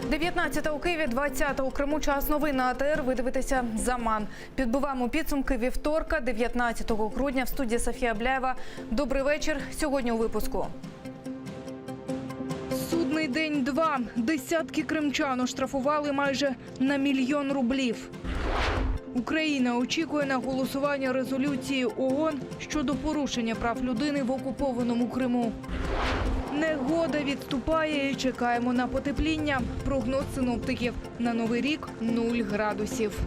19 у Києві, 20 у Криму. Час новин на АТР. Ви дивитеся «Заман». Підбиваємо підсумки вівторка, 19 грудня. В студії Софія Бляєва. Добрий вечір. Сьогодні у випуску. Судний день 2. Десятки кримчан оштрафували майже на 1 мільйон рублів. Україна очікує на голосування резолюції ООН щодо порушення прав людини в окупованому Криму. Негода відступає і чекаємо на потепління. Прогноз синоптиків: на Новий рік – 0 градусів.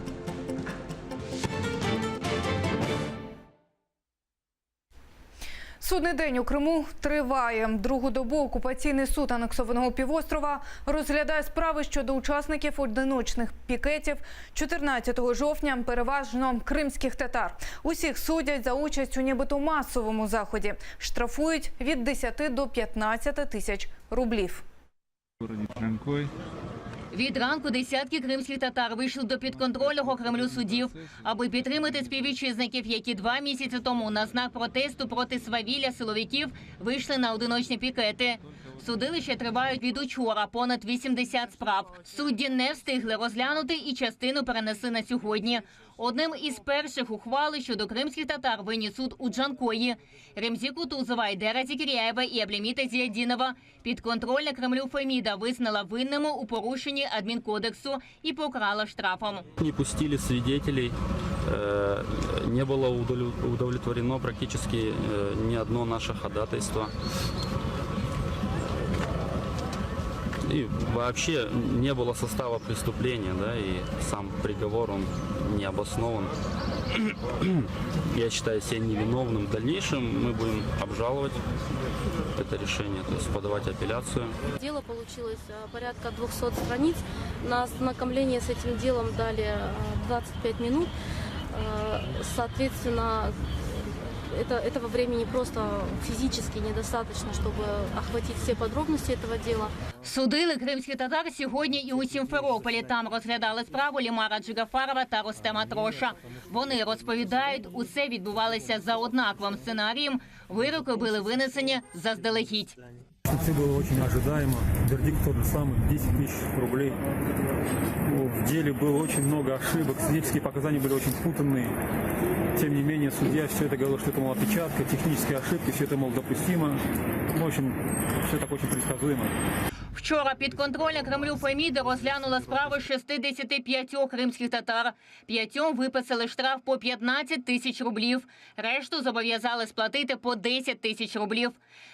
Судний день у Криму триває. Другу добу окупаційний суд анексованого півострова розглядає справи щодо учасників одиночних пікетів 14 жовтня, переважно кримських татар. Усіх судять за участь у нібито масовому заході. Штрафують від 10 до 15 тисяч рублів. Від ранку десятки кримських татар вийшли до підконтрольного Кремлю судів, аби підтримати співвітчизників, які 2 місяці тому на знак протесту проти свавілля силовиків вийшли на одиночні пікети. Судилища тривають від учора, понад 80 справ. Судді не встигли розглянути і частину перенесли на сьогодні. Одним із перших ухвали щодо кримських татар виніс суд у Джанкої. Ремзі Кутузова, Айдера Зікіряєва і Абліміта Зіядінова підконтрольна Кремлю Феміда визнала винними у порушенні адмінкодексу і покарала штрафом. Не пустили свидетелей, не было удовлетворено практически ни одно наше ходатайство. И вообще не было состава преступления, да, и сам приговор, он не обоснован. Я считаю себя невиновным. В дальнейшем мы будем обжаловать это решение, то есть подавать апелляцию. Дело получилось порядка 200 страниц. На ознакомление с этим делом дали 25 минут. Соответственно, этого времени просто физически недостаточно, чтобы охватить все подробности этого дела. Судили кримських татар сьогодні і у Сімферополі. Там розглядали справу Лімара Джигафарова та Ростема Троша. Вони розповідають, усе відбувалося за однаковим сценарієм. Вироки були винесені заздалегідь. Все было очень ожидаемо. Вердикт тот же самый, 10 тысяч рублей. В деле было очень много ошибок, свидетельские показания были очень путанные. Тем не менее, судья все это говорил, что это, мол, опечатка, технические ошибки, все это, мол, допустимо. В общем, все так очень предсказуемо. Вчора підконтрольна Кремлю Феміда розглянула справи 65 кримських татар. 5 виписали штраф по 15 тисяч рублів. Решту зобов'язали сплатити по 10 тисяч рублів.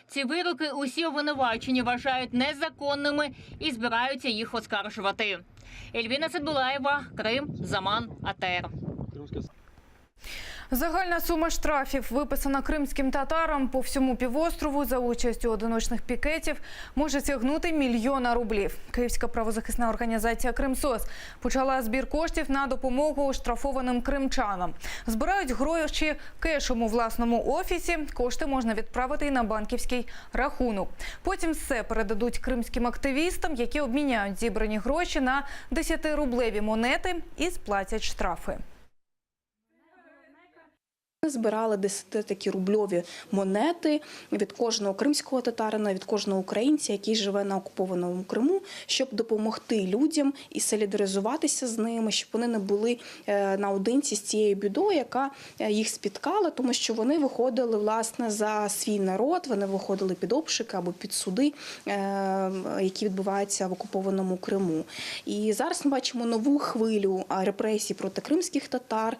Ці вироки усі обвинувачені вважають незаконними і збираються їх оскаржувати. Ельвіна Садбулаєва, Крим, Заман, АТР. Загальна сума штрафів, виписана кримським татарам по всьому півострову за участю одиночних пікетів, може сягнути 1 мільйона рублів. Київська правозахисна організація «Кримсос» почала збір коштів на допомогу оштрафованим кримчанам. Збирають гроші кешем у власному офісі, кошти можна відправити і на банківський рахунок. Потім все передадуть кримським активістам, які обміняють зібрані гроші на 10-рублеві монети і сплатять штрафи. Ми збирали 10 такі рубльові монети від кожного кримського татарина, від кожного українця, який живе на окупованому Криму, щоб допомогти людям і солідаризуватися з ними, щоб вони не були наодинці з цією бідою, яка їх спіткала, тому що вони виходили, власне, за свій народ, вони виходили під обшуки або під суди, які відбуваються в окупованому Криму. І зараз ми бачимо нову хвилю репресій проти кримських татар.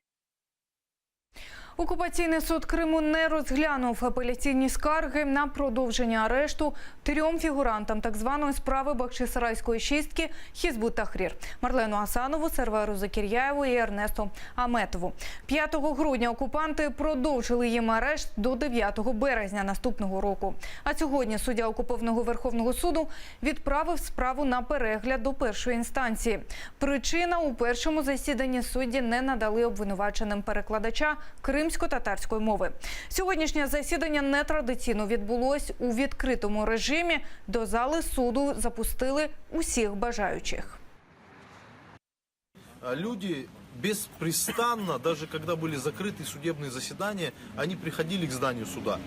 Окупаційний суд Криму не розглянув апеляційні скарги на продовження арешту 3 фігурантам так званої справи Бахчисарайської шістки Хізбут Тахрір – Марлену Асанову, Серверу Закіряєву і Ернесту Аметову. 5 грудня окупанти продовжили їм арешт до 9 березня наступного року. А сьогодні суддя окупованого Верховного суду відправив справу на перегляд до першої інстанції. Причина – у першому засіданні судді не надали обвинуваченим перекладача кримсько-татарської мови. Сьогоднішнє засідання нетрадиційно відбулось у відкритому режимі. До зали суду запустили усіх бажаючих. Люди беспрестанно, даже когда были закрыты судебные заседания, они приходили к зданию суда.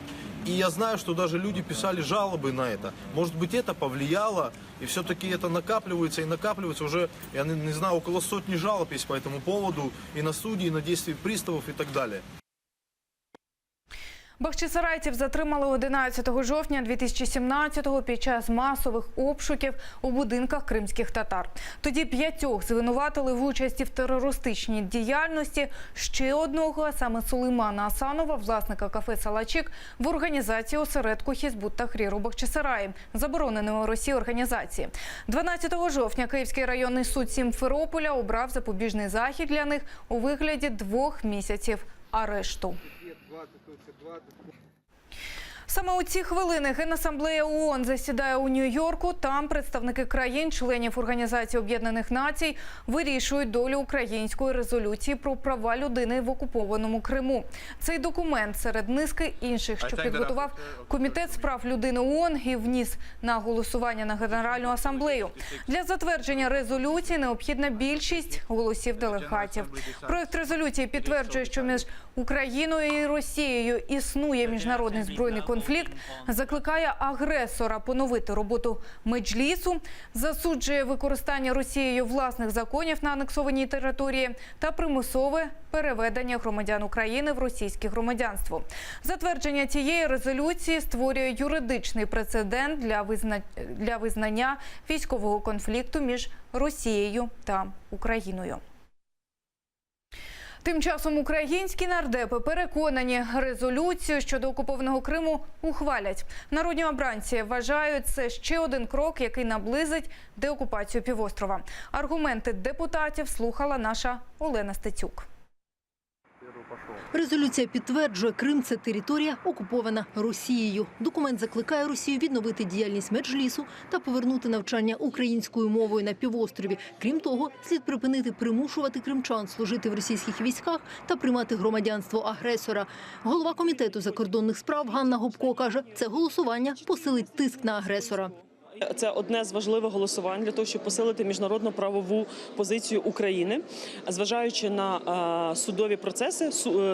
И я знаю, что даже люди писали жалобы на это. Может быть, это повлияло, и все-таки это накапливается и накапливается. Уже, я не знаю, около 100 жалоб есть по этому поводу, и на суде, и на действия приставов, и так далее. Бахчисарайців затримали 11 жовтня 2017-го під час масових обшуків у будинках кримських татар. Тоді 5 звинуватили в участі в терористичній діяльності, ще одного, а саме Сулеймана Асанова, власника кафе «Салачик», в організації осередку Хізбут Тахрір у Бахчисараї, забороненої у Росії організації. 12 жовтня Київський районний суд Сімферополя обрав запобіжний захід для них у вигляді 2 місяців арешту. Саме у ці хвилини Генасамблея ООН засідає у Нью-Йорку. Там представники країн-членів Організації Об'єднаних Націй вирішують долю української резолюції про права людини в окупованому Криму. Цей документ серед низки інших, що підготував Комітет з прав людини ООН і вніс на голосування на Генеральну асамблею. Для затвердження резолюції необхідна більшість голосів делегатів. Проект резолюції підтверджує, що між Україною і Росією існує міжнародний збройний конфлікт, закликає агресора поновити роботу Меджлісу, засуджує використання Росією власних законів на анексованій території та примусове переведення громадян України в російське громадянство. Затвердження цієї резолюції створює юридичний прецедент для визнання військового конфлікту між Росією та Україною. Тим часом українські нардепи переконані, резолюцію щодо окупованого Криму ухвалять. Народні обранці вважають, це ще один крок, який наблизить деокупацію півострова. Аргументи депутатів слухала наша Олена Стецюк. Резолюція підтверджує, Крим – це територія, окупована Росією. Документ закликає Росію відновити діяльність Меджлісу та повернути навчання українською мовою на півострові. Крім того, слід припинити примушувати кримчан служити в російських військах та приймати громадянство агресора. Голова Комітету закордонних справ Ганна Гопко каже, це голосування посилить тиск на агресора. Це одне з важливих голосувань для того, щоб посилити міжнародну правову позицію України, зважаючи на судові процеси,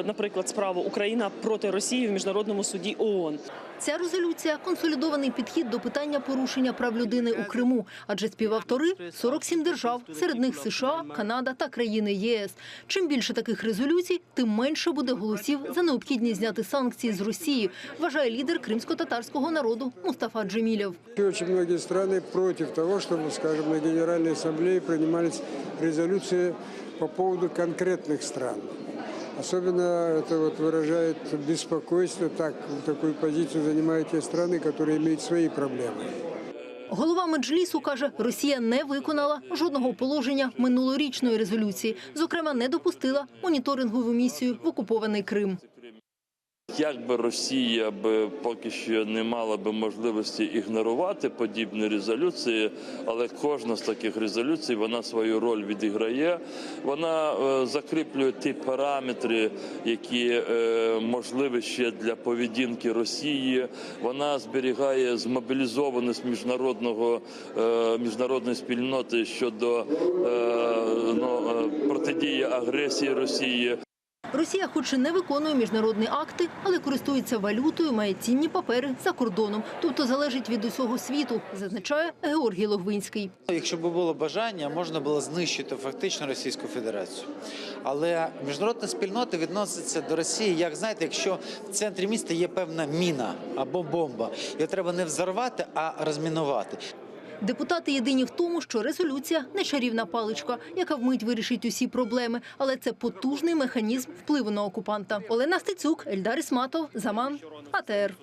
наприклад, справу Україна проти Росії в Міжнародному суді ООН. Ця резолюція – консолідований підхід до питання порушення прав людини у Криму, адже співавтори – 47 держав, серед них США, Канада та країни єС. Чим більше таких резолюцій, тим менше буде голосів за необхідність зняти санкції з Росії, вважає лідер кримсько-татарського народу Мустафа Джемілєв. Очень многие страны против того, чтобы, скажем, на Генеральной Ассамблее принимались резолюции по поводу конкретных стран. Особенно это выражает беспокойство, такую позицию занимают те страны, которые имеют свои проблемы. Голова Меджлісу каже, Росія не виконала жодного положення минулорічної резолюції. Зокрема, не допустила моніторингову місію в окупований Крим. Як би Росія поки що не мала би можливості ігнорувати подібні резолюції, але кожна з таких резолюцій, вона свою роль відіграє. Вона закріплює ті параметри, які можливі ще для поведінки Росії. Вона зберігає змобілізованість міжнародної спільноти щодо протидії агресії Росії. Росія хоч і не виконує міжнародні акти, але користується валютою, має цінні папери за кордоном. Тобто залежить від усього світу, зазначає Георгій Логвинський. Якщо б було бажання, можна було знищити фактично Російську Федерацію. Але міжнародна спільнота відноситься до Росії, як, знаєте, якщо в центрі міста є певна міна або бомба. Її треба не взорвати, а розмінувати. Депутати єдині в тому, що резолюція – не чарівна паличка, яка вмить вирішить усі проблеми, але це потужний механізм впливу на окупанта. Олена Стецюк, Ельдар Ісматов, Заман, АТР.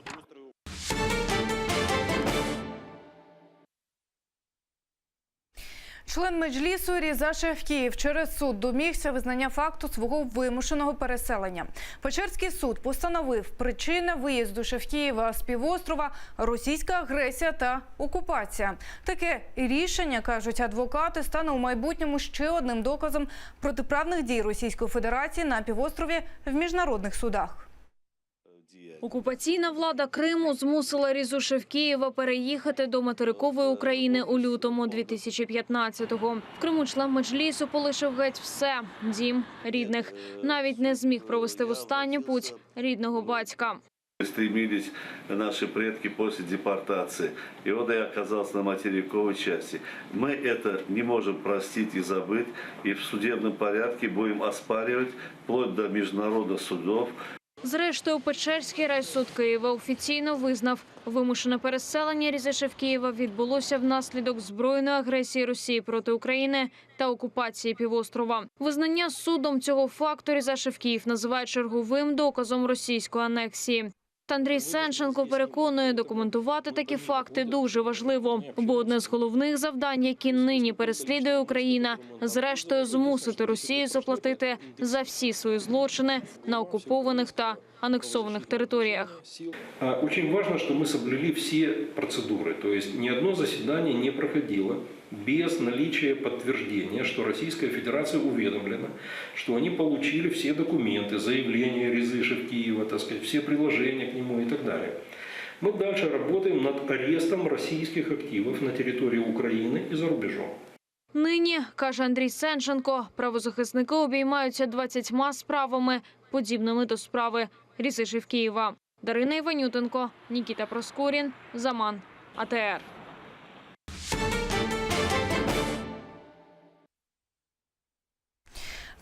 Член Меджлісу Різа Шевкіїв через суд домігся визнання факту свого вимушеного переселення. Печерський суд постановив, причина виїзду Шевкієва з півострова – російська агресія та окупація. Таке рішення, кажуть адвокати, стане у майбутньому ще одним доказом протиправних дій Російської Федерації на півострові в міжнародних судах. Окупаційна влада Криму змусила Різушев Києва переїхати до материкової України у лютому 2015-го. В Криму член Меджлісу полишив геть все – дім, рідних. Навіть не зміг провести в останню путь рідного батька. Стремились наши предки после депортации. И вот я оказался на материковой части. Мы это не можем простить и забыть. И в судебном порядке будем оспаривать вплоть до международных судов. Зрештою, Печерський райсуд Києва офіційно визнав, вимушене переселення Різишев Києва відбулося внаслідок збройної агресії Росії проти України та окупації півострова. Визнання судом цього факту Різишев Київ називає черговим доказом російської анексії. Андрій Сенченко переконує, документувати такі факти дуже важливо, бо одне з головних завдань, які нині переслідує Україна, зрештою змусити Росію заплатити за всі свої злочини на окупованих та аннексованных территориях. Очень важно, что мы соблюли все процедуры, то есть ни одно заседание не проходило без наличия подтверждения, что Российская Федерация уведомлена, что они получили все документы, заявления Різишев Киева, так сказать, все приложения к нему и так далее. Мы дальше работаем над арестом российских активов на территории Украины и за рубежом. Нині, каже Андрій Сенченко, правозахисники обіймаються 20 справами, подібними до справи Різишев Києва. Дарина Іванютенко, Нікіта Проскурін, Заман, АТР.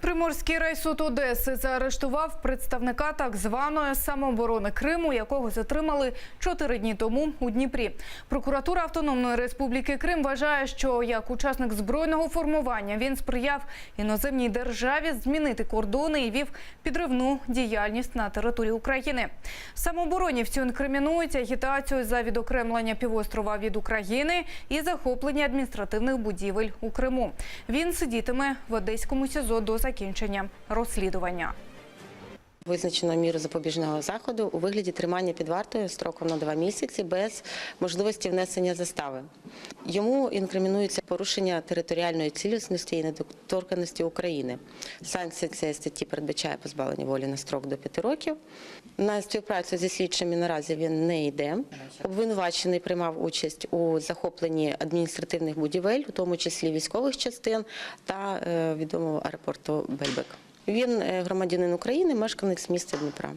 Приморський райсуд Одеси заарештував представника так званої самооборони Криму, якого затримали 4 дні тому у Дніпрі. Прокуратура Автономної Республіки Крим вважає, що як учасник збройного формування він сприяв іноземній державі змінити кордони і вів підривну діяльність на території України. Самооборонівцю інкримінують агітацію за відокремлення півострова від України і захоплення адміністративних будівель у Криму. Він сидітиме в Одеському СІЗО до закінчення розслідування. Визначено міру запобіжного заходу у вигляді тримання під вартою строком на 2 місяці без можливості внесення застави. Йому інкримінується порушення територіальної цілісності і недоторканності України. Санкція цієї статті передбачає позбавлення волі на строк до 5 років. На співпрацю зі слідчими наразі він не йде. Обвинувачений приймав участь у захопленні адміністративних будівель, у тому числі військових частин та відомого аеропорту Бельбек. Він громадянин України, мешканець міста Дніпра.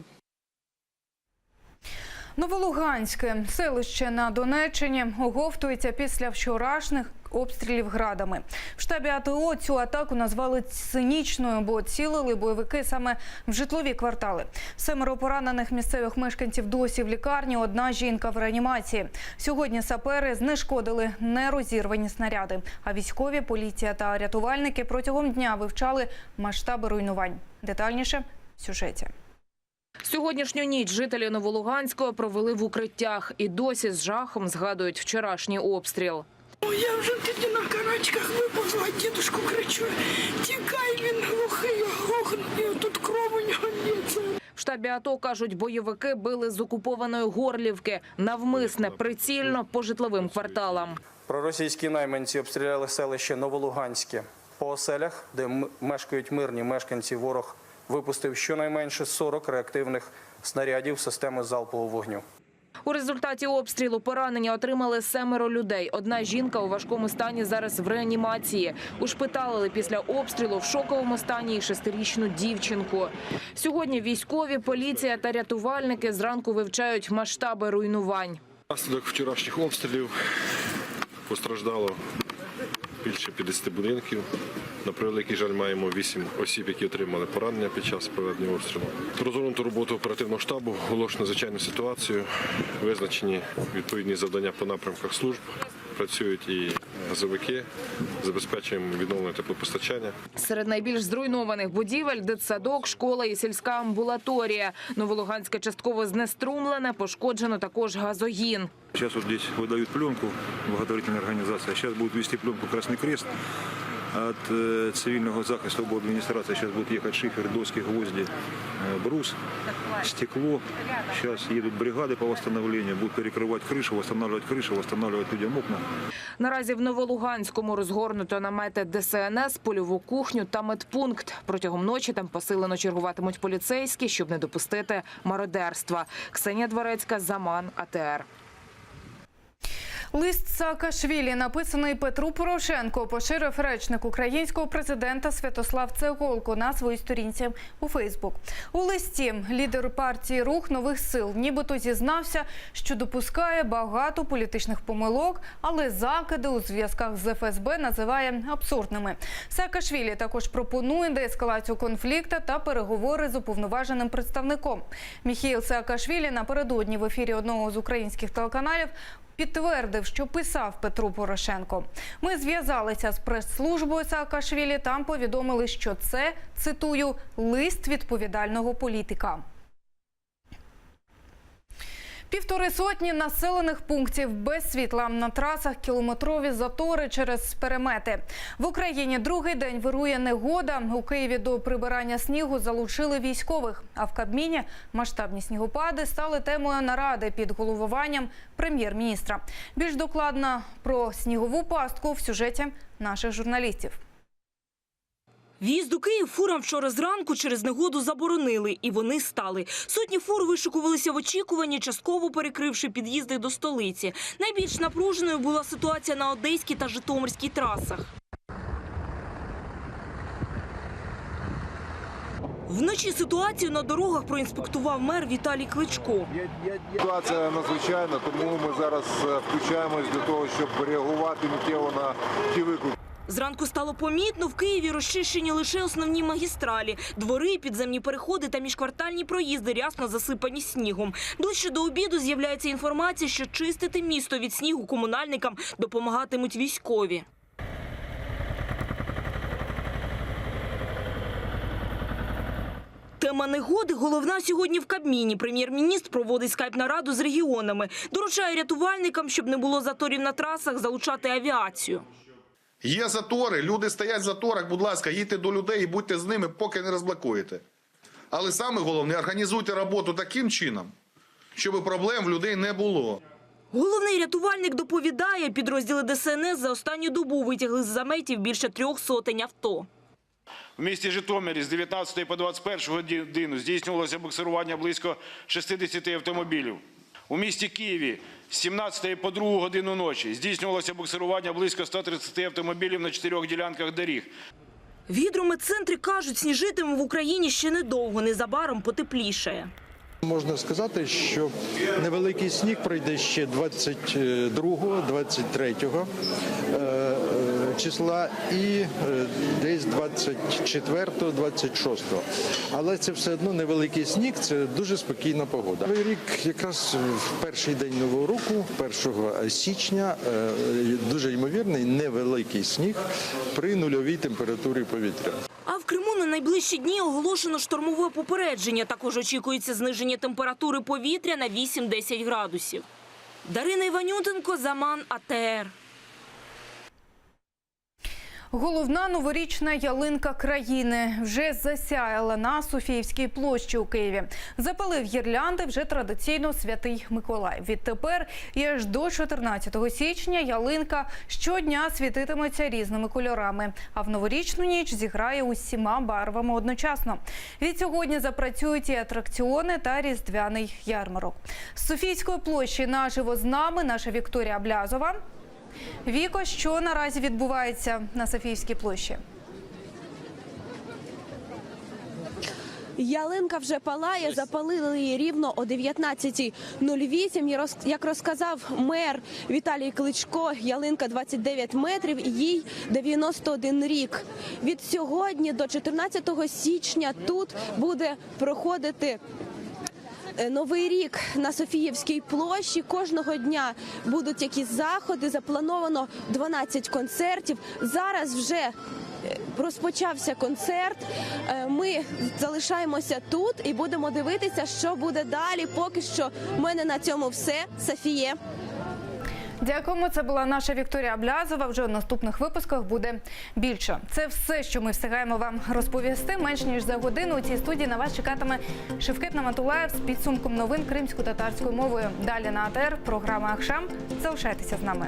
Новолуганське селище на Донеччині оговтується після вчорашніх обстрілів градами. В штабі АТО цю атаку назвали цинічною, бо цілили бойовики саме в житлові квартали. 7 поранених місцевих мешканців досі в лікарні, 1 жінка в реанімації. Сьогодні сапери знешкодили нерозірвані снаряди, а військові, поліція та рятувальники протягом дня вивчали масштаби руйнувань. Детальніше в сюжеті. Сьогоднішню ніч жителі Новолуганського провели в укриттях і досі з жахом згадують вчорашній обстріл. Я вже тоді на карачках виповзла, дідушку кричу: тікай, він глухий, глухий, тут кров у нього лється. В штабі АТО, кажуть, бойовики били з окупованої Горлівки, навмисне, прицільно по житловим кварталам. Проросійські найманці обстріляли селище Новолуганське. По оселях, де мешкають мирні мешканці, ворог випустив щонайменше 40 реактивних снарядів системи залпового вогню. У результаті обстрілу поранення отримали 7 людей. 1 жінка у важкому стані зараз в реанімації. Ушпиталили після обстрілу в шоковому стані і 6-річну дівчинку. Сьогодні військові, поліція та рятувальники зранку вивчають масштаби руйнувань. Внаслідок вчорашніх обстрілів постраждало більше 50 будинків. На превеликий жаль, маємо 8 осіб, які отримали поранення під час проведення обстрілу. Розгорнуту роботу оперативного штабу, оголошено надзвичайну ситуацію, визначені відповідні завдання по напрямках служб. Працюють і газовики, забезпечуємо відновлення теплопостачання. Серед найбільш зруйнованих будівель – дитсадок, школа і сільська амбулаторія. Новолуганське частково знеструмлене, пошкоджено також газогін. Сейчас вот здесь выдают пленку, благотворительная организация. Сейчас будут вести пленку «Красный крест». от цивильного захисту об администрации. Сейчас будут ехать шифер, доски, гвозди, брус, стекло. Сейчас едут бригады по восстановлению, будут перекрывать крышу, восстанавливать людям окна. Наразі в Новолуганському розгорнуто намети ДСНС, польову кухню та медпункт. Протягом ночі там посилено чергуватимуть поліцейські, щоб не допустити мародерства. Ксенія Дворецька, Заман, АТР. Лист Саакашвілі, написаний Петру Порошенку, поширив речник українського президента Святослав Цеголко на своїй сторінці у Фейсбук. У листі лідер партії «Рух нових сил» нібито зізнався, що допускає багато політичних помилок, але закиди у зв'язках з ФСБ називає абсурдними. Саакашвілі також пропонує деескалацію конфлікту та переговори з уповноваженим представником. Міхеїл Саакашвілі напередодні в ефірі одного з українських телеканалів підтвердив, що писав Петру Порошенко. Ми зв'язалися з прес-службою Саакашвілі, там повідомили, що це, цитую, лист відповідального політика. 150 населених пунктів без світла. На трасах кілометрові затори через перемети. В Україні другий день вирує негода. У Києві до прибирання снігу залучили військових. А в Кабміні масштабні снігопади стали темою наради під головуванням прем'єр-міністра. Більш докладно про снігову пастку в сюжеті наших журналістів. В'їзд у Київ фурам вчора зранку через негоду заборонили, і вони стали. Сотні фур вишикувалися в очікуванні, частково перекривши під'їзди до столиці. Найбільш напруженою була ситуація на Одеській та Житомирській трасах. Вночі ситуацію на дорогах проінспектував мер Віталій Кличко. Ситуація надзвичайна, тому ми зараз включаємось для того, щоб реагувати миттєво на ті виклики. Зранку стало помітно, в Києві розчищені лише основні магістралі. Двори, підземні переходи та міжквартальні проїзди рясно засипані снігом. Ближче до обіду з'являється інформація, що чистити місто від снігу комунальникам допомагатимуть військові. Тема негоди головна сьогодні в Кабміні. Прем'єр-міністр проводить скайп-нараду з регіонами. Доручає рятувальникам, щоб не було заторів на трасах, залучати авіацію. Є затори, люди стоять в заторах, будь ласка, їдьте до людей і будьте з ними, поки не розблокуєте. Але саме головне, організуйте роботу таким чином, щоб проблем в людей не було. Головний рятувальник доповідає, підрозділи ДСНС за останню добу витягли з заметів більше 300 авто. В місті Житомирі з 19 по 21 годину здійснювалося буксирування близько 60 автомобілів. У місті Києві з 17 по 2 годину ночі здійснювалося буксирування близько 130 автомобілів на 4 ділянках доріг. В гідрометцентрі кажуть, сніжитиме в Україні ще недовго, незабаром потеплішає. Можна сказати, що невеликий сніг пройде ще 22-23 числа і десь 24-26. Але це все одно невеликий сніг, це дуже спокійна погода. Новий рік якраз в перший день Нового року, 1 січня, дуже ймовірний невеликий сніг при нульовій температурі повітря. А в Криму на найближчі дні оголошено штормове попередження. Також очікується зниження температури повітря на 8-10 градусів. Дарина Іванютенко, Заман, АТР. Головна новорічна ялинка країни вже засяяла на Софіївській площі у Києві. Запалив гірлянди вже традиційно Святий Миколай. Відтепер і аж до 14 січня ялинка щодня світитиметься різними кольорами, а в новорічну ніч зіграє усіма барвами одночасно. Відсьогодні запрацюють і атракціони та різдвяний ярмарок. З Софійської площі наживо з нами наша Вікторія Блязова. Віко, що наразі відбувається на Софійській площі? Ялинка вже палає, запалили її рівно о 19:08. Як розказав мер Віталій Кличко, ялинка 29 метрів, їй 91 рік. Від сьогодні до 14 січня тут буде проходити Новий рік на Софіївській площі. Кожного дня будуть якісь заходи, заплановано 12 концертів. Зараз вже розпочався концерт. Ми залишаємося тут і будемо дивитися, що буде далі. Поки що в мене на цьому все. Софіє. Дякуємо. Це була наша Вікторія Блязова. Вже у наступних випусках буде більше. Це все, що ми встигаємо вам розповісти. Менш ніж за годину у цій студії на вас чекатиме Шевкет Наматулаєв з підсумком новин кримсько-татарською мовою. Далі на АТР програма «Ахшам». Залишайтеся з нами.